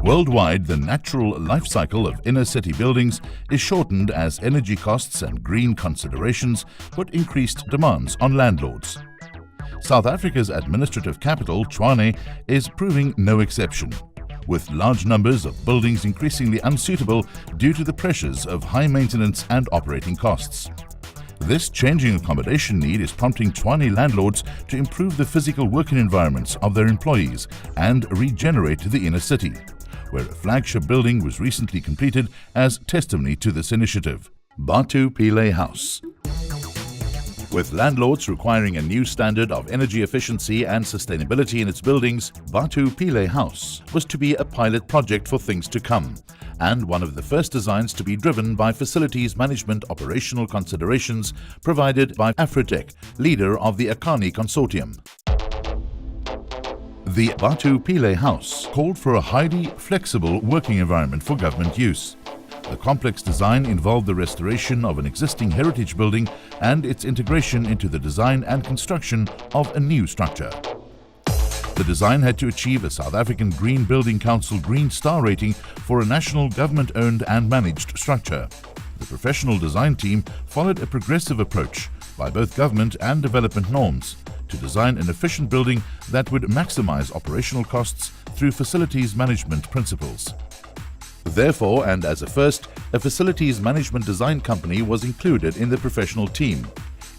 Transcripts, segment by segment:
Worldwide, the natural life cycle of inner city buildings is shortened as energy costs and green considerations put increased demands on landlords. South Africa's administrative capital, Tshwane, is proving no exception, with large numbers of buildings increasingly unsuitable due to the pressures of high maintenance and operating costs. This changing accommodation need is prompting Tshwane landlords to improve the physical working environments of their employees and regenerate the inner city, where a flagship building was recently completed as testimony to this initiative, Batho Pele House. With landlords requiring a new standard of energy efficiency and sustainability in its buildings, Batho Pele House was to be a pilot project for things to come, and one of the first designs to be driven by facilities management operational considerations provided by Afritech, leader of the Akani Consortium. The Batho Pele House called for a highly flexible working environment for government use. The complex design involved the restoration of an existing heritage building and its integration into the design and construction of a new structure. The design had to achieve a South African Green Building Council Green Star rating for a national government-owned and managed structure. The professional design team followed a progressive approach by both government and development norms to design an efficient building that would maximize operational costs through facilities management principles. Therefore, and as a first, a facilities management design company was included in the professional team.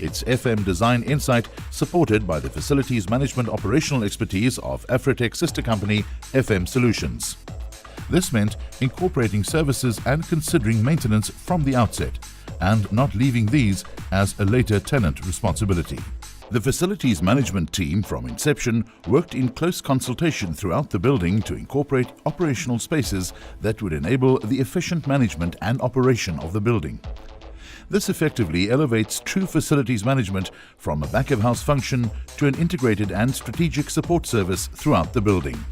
Its FM design insight supported by the facilities management operational expertise of Afritech's sister company, FM Solutions. This meant incorporating services and considering maintenance from the outset, and not leaving these as a later tenant responsibility. The facilities management team from inception worked in close consultation throughout the building to incorporate operational spaces that would enable the efficient management and operation of the building. This effectively elevates true facilities management from a back-of-house function to an integrated and strategic support service throughout the building.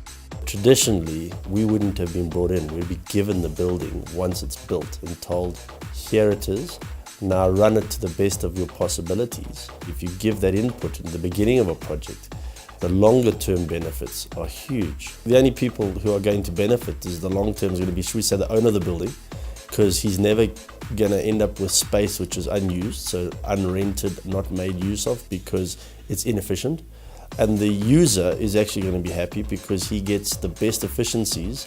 Traditionally, we wouldn't have been brought in. We'd be given the building once it's built and told, here it is. Now run it to the best of your possibilities. If you give that input in the beginning of a project, the longer term benefits are huge. The only people who are going to benefit is the long term is going to be, should we say, the owner of the building, because he's never going to end up with space which is unused, so unrented, not made use of because it's inefficient. And the user is actually going to be happy because he gets the best efficiencies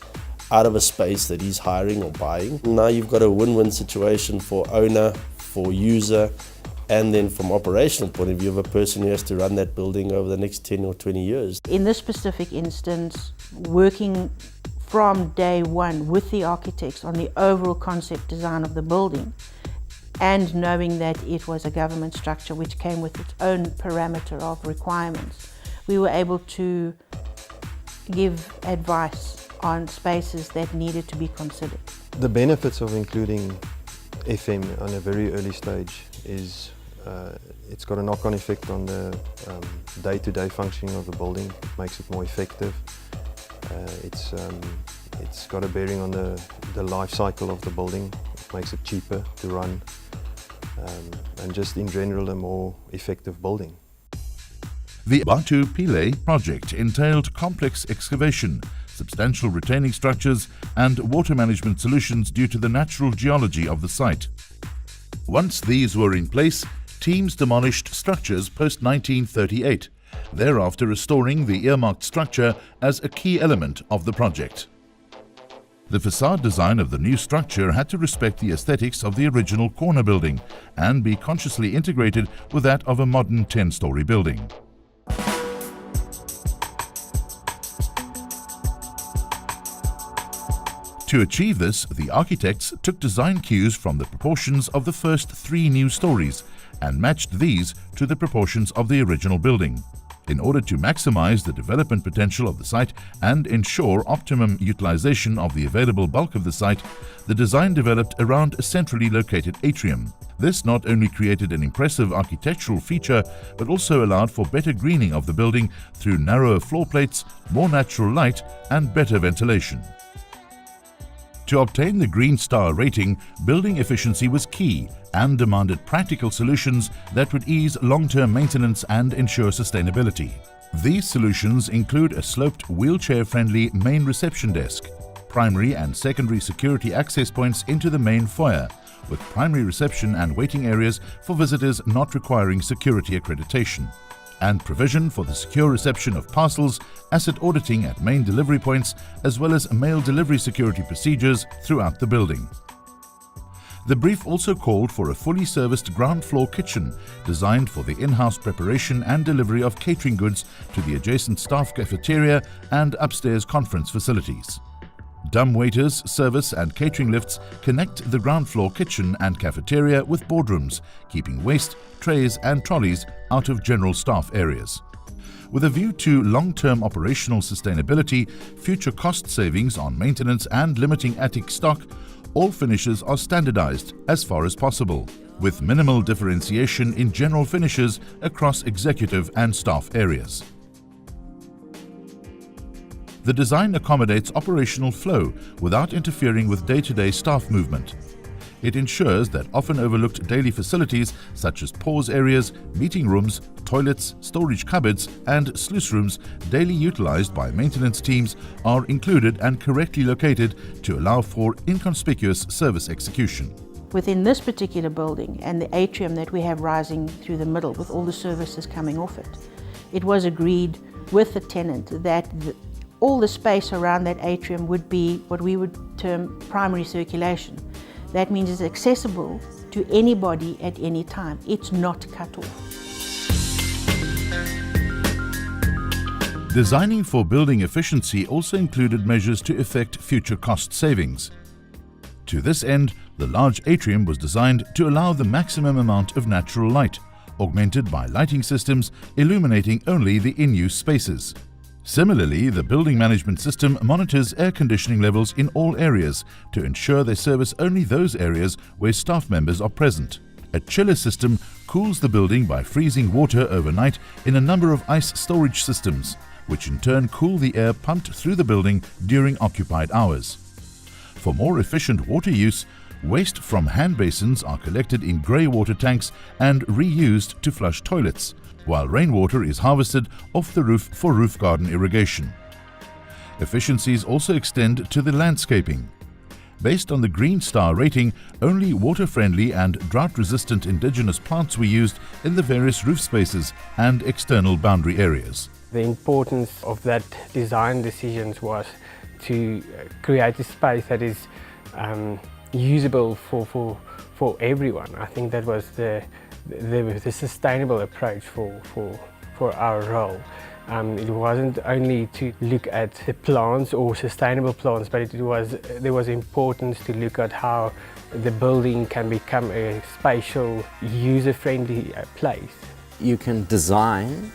out of a space that he's hiring or buying. Now you've got a win-win situation for owner, for user, and then from operational point of view of a person who has to run that building over the next 10 or 20 years. In this specific instance, working from day one with the architects on the overall concept design of the building, and knowing that it was a government structure which came with its own parameter of requirements, we were able to give advice on spaces that needed to be considered. The benefits of including FM on a very early stage is it's got a knock-on effect on the day-to-day functioning of the building. It makes it more effective. It's got a bearing on the life cycle of the building. It makes it cheaper to run and just in general a more effective building. The Batho Pele project entailed complex excavation, substantial retaining structures and water management solutions due to the natural geology of the site. Once these were in place, teams demolished structures post-1938, thereafter restoring the earmarked structure as a key element of the project. The facade design of the new structure had to respect the aesthetics of the original corner building and be consciously integrated with that of a modern 10-story building. To achieve this, the architects took design cues from the proportions of the first 3 new stories and matched these to the proportions of the original building. In order to maximize the development potential of the site and ensure optimum utilization of the available bulk of the site, the design developed around a centrally located atrium. This not only created an impressive architectural feature, but also allowed for better greening of the building through narrower floor plates, more natural light, and better ventilation. To obtain the Green Star rating, building efficiency was key and demanded practical solutions that would ease long-term maintenance and ensure sustainability. These solutions include a sloped wheelchair-friendly main reception desk, primary and secondary security access points into the main foyer, with primary reception and waiting areas for visitors not requiring security accreditation, and provision for the secure reception of parcels, asset auditing at main delivery points, as well as mail delivery security procedures throughout the building. The brief also called for a fully serviced ground floor kitchen designed for the in-house preparation and delivery of catering goods to the adjacent staff cafeteria and upstairs conference facilities. Dumb waiters, service and catering lifts connect the ground floor kitchen and cafeteria with boardrooms, keeping waste, trays and trolleys out of general staff areas. With a view to long-term operational sustainability, future cost savings on maintenance and limiting attic stock, all finishes are standardized as far as possible, with minimal differentiation in general finishes across executive and staff areas. The design accommodates operational flow without interfering with day-to-day staff movement. It ensures that often overlooked daily facilities such as pause areas, meeting rooms, toilets, storage cupboards and sluice rooms daily utilized by maintenance teams are included and correctly located to allow for inconspicuous service execution. Within this particular building and the atrium that we have rising through the middle with all the services coming off it, it was agreed with the tenant that all the space around that atrium would be what we would term primary circulation. That means it's accessible to anybody at any time. It's not cut off. Designing for building efficiency also included measures to effect future cost savings. To this end, the large atrium was designed to allow the maximum amount of natural light, augmented by lighting systems illuminating only the in-use spaces. Similarly, the building management system monitors air conditioning levels in all areas to ensure they service only those areas where staff members are present. A chiller system cools the building by freezing water overnight in a number of ice storage systems, which in turn cool the air pumped through the building during occupied hours. For more efficient water use, waste from hand basins are collected in grey water tanks and reused to flush toilets, while rainwater is harvested off the roof for roof garden irrigation. Efficiencies also extend to the landscaping. Based on the Green Star rating, only water-friendly and drought-resistant indigenous plants were used in the various roof spaces and external boundary areas. The importance of that design decisions was to create a space that is usable for everyone. I think that was the sustainable approach for our role. It wasn't only to look at the plants or sustainable plants, but there was importance to look at how the building can become a spatial, user-friendly place. You can design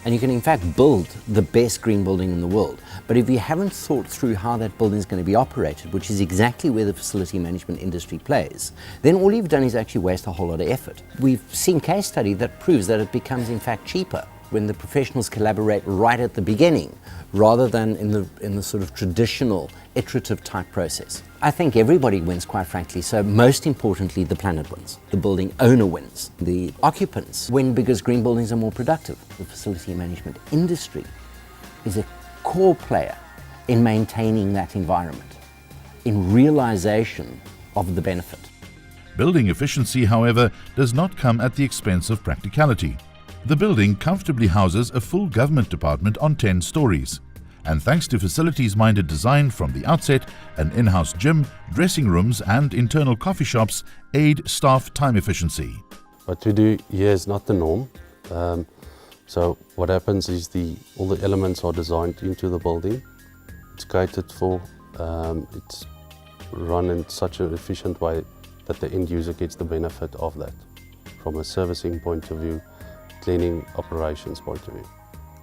and you can in fact build the best green building in the world. But if you haven't thought through how that building is going to be operated, which is exactly where the facility management industry plays, then all you've done is actually waste a whole lot of effort. We've seen case study that proves that it becomes in fact cheaper when the professionals collaborate right at the beginning rather than in the sort of traditional iterative type process. I think everybody wins, quite frankly, so most importantly the planet wins. The building owner wins. The occupants win because green buildings are more productive. The facility management industry is a core player in maintaining that environment, in realization of the benefit. Building efficiency, however, does not come at the expense of practicality. The building comfortably houses a full government department on 10 stories. And thanks to facilities-minded design from the outset, an in-house gym, dressing rooms and internal coffee shops aid staff time efficiency. What we do here is not the norm. So what happens is all the elements are designed into the building. It's catered for, it's run in such an efficient way that the end user gets the benefit of that from a servicing point of view, cleaning operations point of view.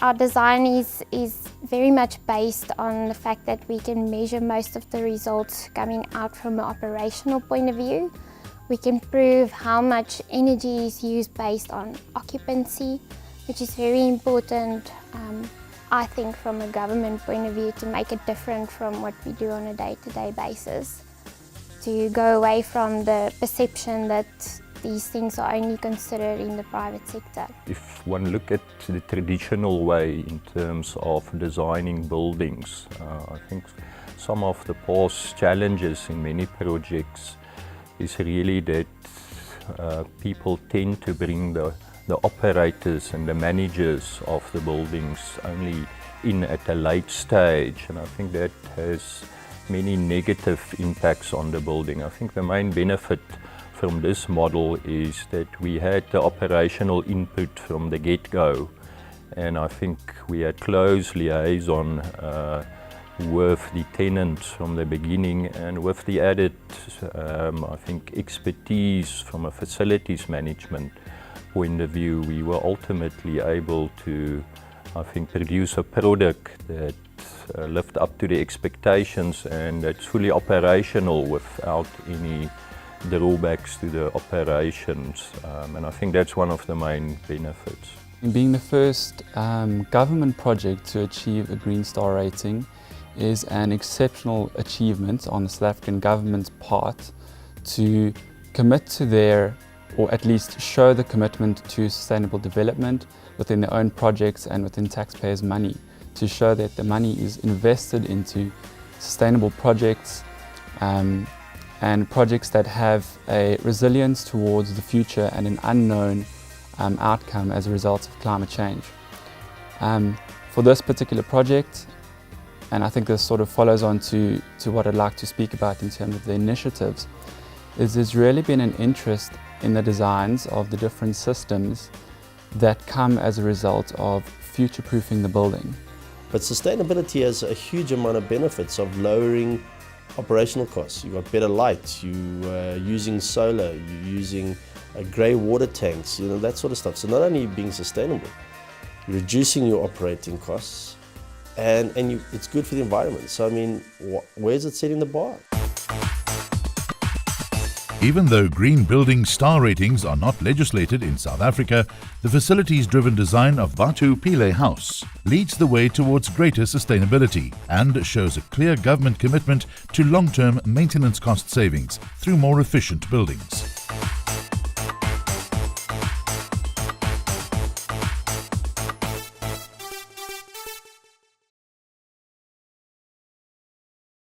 Our design is very much based on the fact that we can measure most of the results coming out from an operational point of view. We can prove how much energy is used based on occupancy, which is very important, I think, from a government point of view, to make it different from what we do on a day-to-day basis, to go away from the perception that these things are only considered in the private sector. If one look at the traditional way in terms of designing buildings, I think some of the past challenges in many projects is really that people tend to bring the operators and the managers of the buildings only in at a late stage, and I think that has many negative impacts on the building. I think the main benefit from this model is that we had the operational input from the get-go, and I think we had close liaison with the tenants from the beginning, and with the added I think expertise from a facilities management point of view, we were ultimately able to, I think, produce a product that lived up to the expectations and that's fully operational without any drawbacks to the operations, and I think that's one of the main benefits. Being the first government project to achieve a Green Star rating is an exceptional achievement on the South African government's part to commit to their, or at least show the commitment to sustainable development within their own projects and within taxpayers' money, to show that the money is invested into sustainable projects and projects that have a resilience towards the future and an unknown outcome as a result of climate change. For this particular project, and I think this sort of follows on to what I'd like to speak about in terms of the initiatives, is there's really been an interest in the designs of the different systems that come as a result of future-proofing the building. But sustainability has a huge amount of benefits of lowering operational costs. You've got better light, you're using solar, you're using grey water tanks, you know, that sort of stuff. So not only being sustainable, you're reducing your operating costs, and it's good for the environment. So I mean, where's it setting the bar? Even though green building star ratings are not legislated in South Africa, the facilities-driven design of Batu Pile House leads the way towards greater sustainability and shows a clear government commitment to long-term maintenance cost savings through more efficient buildings.